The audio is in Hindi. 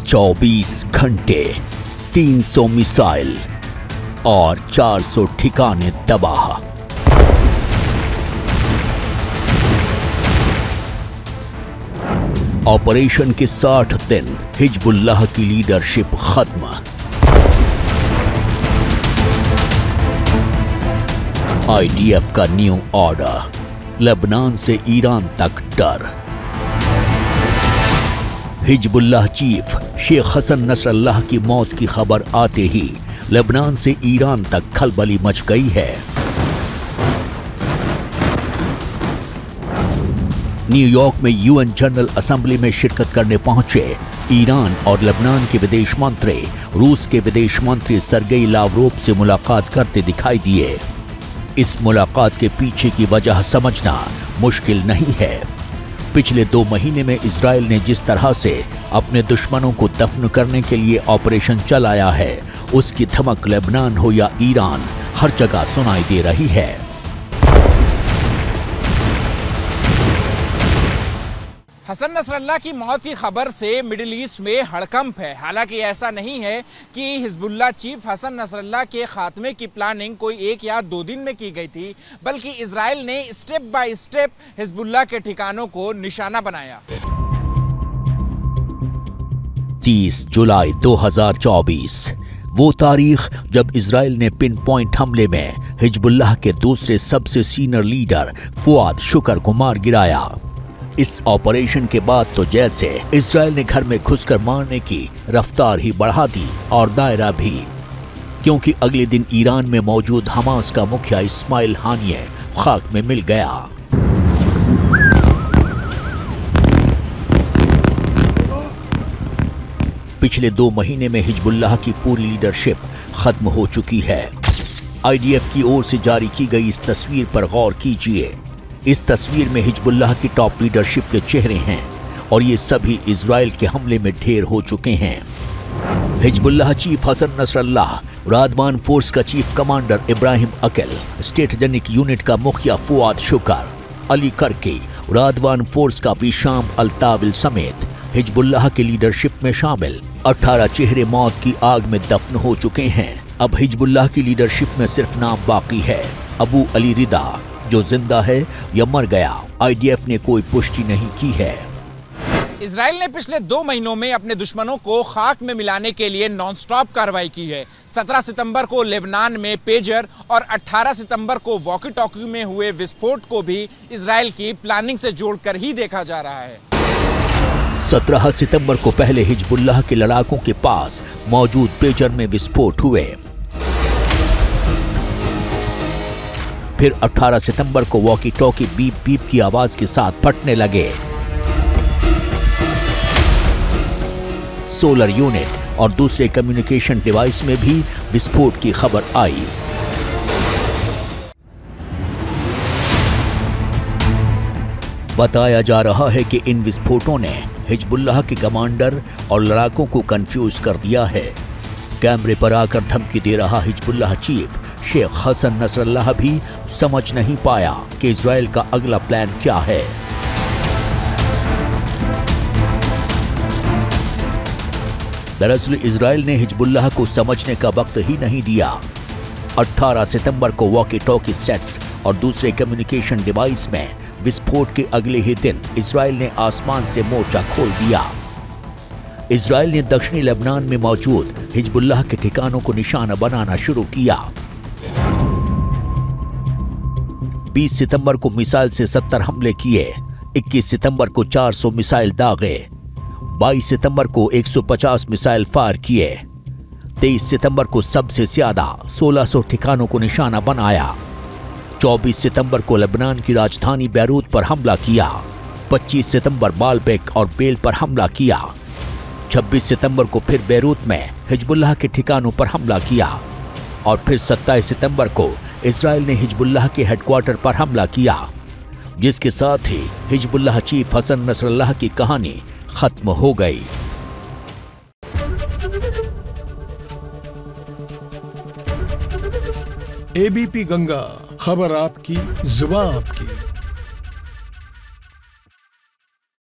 24 घंटे, 300 मिसाइल और 400 ठिकाने तबाह। ऑपरेशन के 60 दिन, हिजबुल्लाह की लीडरशिप खत्म। IDF का न्यू ऑर्डर, लेबनान से ईरान तक डर। Hezbollah chief Sheikh Hassan Nasrallah की मौत की खबर आते ही लेबनान से ईरान तक खलबली मच गई है। न्यूयॉर्क में UN जनरल असेंबली में शिरकत करने पहुंचे ईरान और लेबनान के विदेश मंत्री रूस के विदेश मंत्री सरगेई लावरोव से मुलाकात करते दिखाई दिए। इस मुलाकात के पीछे की वजह समझना मुश्किल नहीं है। पिछले 2 महीने में इजराइल ने जिस तरह से अपने दुश्मनों को दफन करने के लिए ऑपरेशन चलाया है, उसकी धमक लेबनान हो या ईरान, हर जगह सुनाई दे रही है। हसन नसरल्लाह की मौत की खबर से मिडिल ईस्ट में हड़कंप है। हालांकि ऐसा नहीं है कि हिजबुल्लाह चीफ हसन नसरल्लाह के खात्मे की प्लानिंग कोई 1 या 2 दिन में की गई थी, बल्कि इजराइल ने स्टेप बाय स्टेप हिजबुल्लाह के ठिकानों को निशाना बनाया। 30 जुलाई 2024 वो तारीख जब इजराइल ने पिन पॉइंट हमले में हिजबुल्लाह के दूसरे सबसे सीनियर लीडर फुआद शुक्र को मार गिराया। इस ऑपरेशन के बाद तो जैसे इजराइल ने घर में घुसकर मारने की रफ्तार ही बढ़ा दी और दायरा भी, क्योंकि अगले दिन ईरान में मौजूद हमास का मुखिया इस्माइल हानिये खाक में मिल गया। पिछले 2 महीने में हिजबुल्लाह की पूरी लीडरशिप खत्म हो चुकी है। IDF की ओर से जारी की गई इस तस्वीर पर गौर कीजिए। इस तस्वीर में हिजबुल्लाह की टॉप लीडरशिप के चेहरे हैं और ये सभी इजराइल के हमले में ढेर हो चुके हैं। Hezbollah chief Hassan Nasrallah, Radwan force का chief commander Ibrahim Aqil, strategic unit का मुखिया फुआद शुक्र, अली करकी, रादवान फोर्स का विशाम अल्ताविल समेत हिजबुल्लाह की लीडरशिप में शामिल 18 चेहरे मौत की आग में दफन हो चुके हैं। अब हिजबुल्लाह की लीडरशिप में सिर्फ नाम बाकी है, अबू अली रिदा, जो जिंदा है या मर गया, IDF ने कोई पुष्टि नहीं की है। इजराइल ने पिछले 2 महीनों में अपने दुश्मनों को खाक में मिलाने के लिए नॉनस्टॉप कार्रवाई की है। 17 सितंबर को लेबनान में पेजर और 18 सितंबर को वॉकी टॉकी में हुए विस्फोट को भी इजराइल की प्लानिंग से जोड़कर ही देखा जा रहा है। 17 सितंबर को पहले हिजबुल्लाह के लड़ाकों के पास मौजूद पेजर में विस्फोट हुए। फिर 18 सितंबर को वॉकी टॉकी बीप बीप की आवाज के साथ फटने लगे। सोलर यूनिट और दूसरे कम्युनिकेशन डिवाइस में भी विस्फोट की खबर आई। बताया जा रहा है कि इन विस्फोटों ने हिजबुल्लाह के कमांडर और लड़ाकों को कंफ्यूज कर दिया है। कैमरे पर आकर धमकी दे रहा Hezbollah chief Sheikh Hassan Nasrallah भी समझ नहीं पाया कि इजराइल का अगला प्लान क्या है। दरअसल इजराइल ने हिजबुल्लाह को समझने का वक्त ही नहीं दिया। 18 सितंबर को वॉकी टॉकी सेट्स और दूसरे कम्युनिकेशन डिवाइस में विस्फोट के अगले ही दिन इजराइल ने आसमान से मोर्चा खोल दिया। इजराइल ने दक्षिणी लेबनान में मौजूद हिजबुल्लाह के ठिकानों को निशाना बनाना शुरू किया। 20 सितंबर को मिसाइल से 70 हमले किए, 21 सितंबर को 400 मिसाइल दागे, 22 सितंबर को 150 मिसाइल फायर किए, 23 सितंबर को सबसे ज्यादा 1600 ठिकानों को निशाना बनाया, 24 सितंबर को लेबनान की राजधानी बैरूत पर हमला किया, 25 सितंबर बालबेक और बेल पर हमला किया, 26 सितंबर को फिर बैरूत में हिजबुल्लाह के ठिकानों पर हमला किया और फिर 27 सितंबर को इजराइल ने हिजबुल्लाह के हेडक्वार्टर पर हमला किया, जिसके साथ ही हिजबुल्लाह चीफ हसन नसरल्लाह की कहानी खत्म हो गई। ABP गंगा, खबर आपकी, जुबान आपकी।